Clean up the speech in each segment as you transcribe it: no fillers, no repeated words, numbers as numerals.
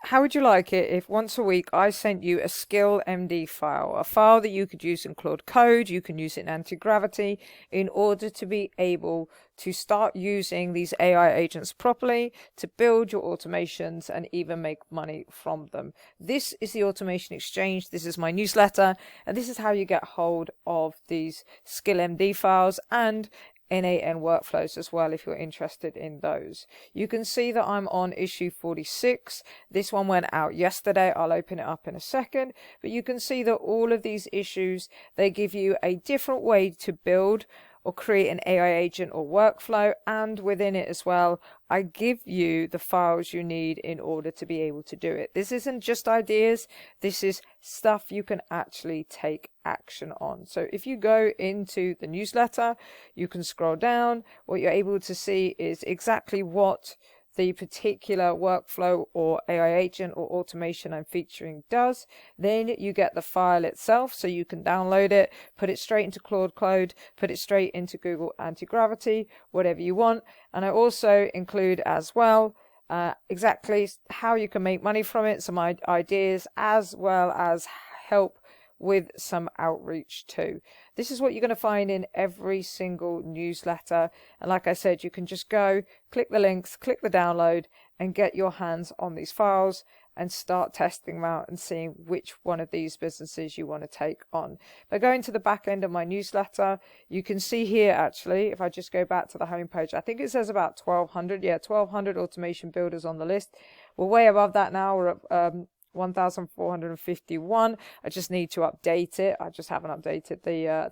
how would you like it if once a week I sent you a skill MD file, a file that you could use in Claude Code, you can use it in Antigravity in order to be able to start using these AI agents properly to build your automations and even make money from them. This is the Automation Exchange. This is my newsletter, and this is how you get hold of these skill MD files and NAN workflows as well if you're interested in those. You can see that I'm on issue 46. This one went out yesterday. I'll open it up in a second, but you can see that all of these issues, they give you a different way to build or create an AI agent or workflow, and within it as well, I give you the files you need in order to be able to do it. This isn't just ideas, this is stuff you can actually take action on. So if you go into the newsletter, you can scroll down. What you're able to see is exactly what the particular workflow or AI agent or automation I'm featuring does. Then you get the file itself, so you can download it, put it straight into Claude Code, put it straight into Google Antigravity, whatever you want. And I also include as well exactly how you can make money from it, some ideas, as well as help with some outreach too. This is what you're going to find in every single newsletter, and like I said, you can just go click the links, click the download, and get your hands on these files and start testing them out and seeing which one of these businesses you want to take on. By going to the back end of my newsletter, you can see here actually, if I just go back to the home page, I think it says about 1200, 1200 automation builders on the list. We're way above that now. We're at 1451. I just need to update it. I just haven't updated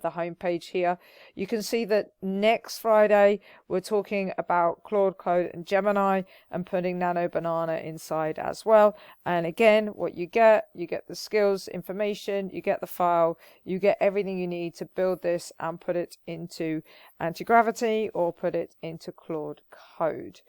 the home page here. You can see that next Friday we're talking about Claude Code and Gemini and putting Nano Banana inside as well. And again, what you get the skills information, you get the file, you get everything you need to build this and put it into Antigravity or put it into Claude Code.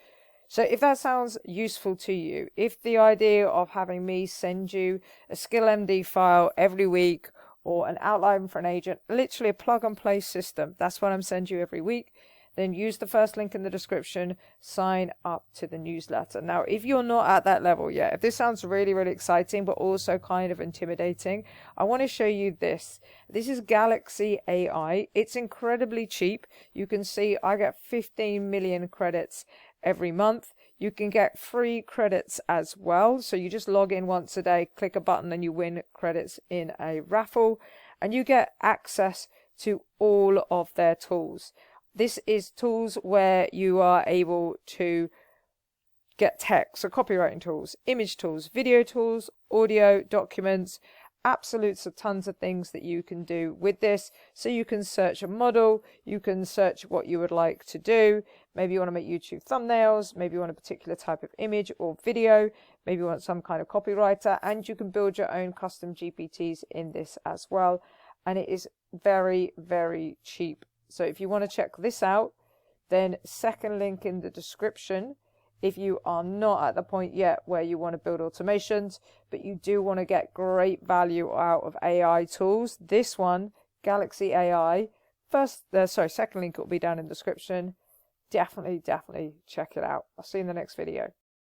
So if that sounds useful to you, if the idea of having me send you a skill MD file every week or an outline for an agent, literally a plug and play system, that's what I'm sending you every week, then use the first link in the description, sign up to the newsletter. Now, if you're not at that level yet, if this sounds really, really exciting, but also kind of intimidating, I want to show you this. This is Galaxy AI. It's incredibly cheap. You can see I get 15 million credits every month. You can get free credits as well. So you just log in once a day, click a button, and you win credits in a raffle. And you get access to all of their tools. This is tools where you are able to get text, so copywriting tools, image tools, video tools, audio, documents, absolutes of tons of things that you can do with this. So you can search a model, you can search what you would like to do. Maybe you want to make YouTube thumbnails, maybe you want a particular type of image or video, maybe you want some kind of copywriter, and you can build your own custom GPTs in this as well. And it is very, very cheap. So if you want to check this out, then second link in the description. If you are not at the point yet where you want to build automations, but you do want to get great value out of AI tools, this one, Galaxy AI, second link will be down in the description. Definitely check it out. I'll see you in the next video.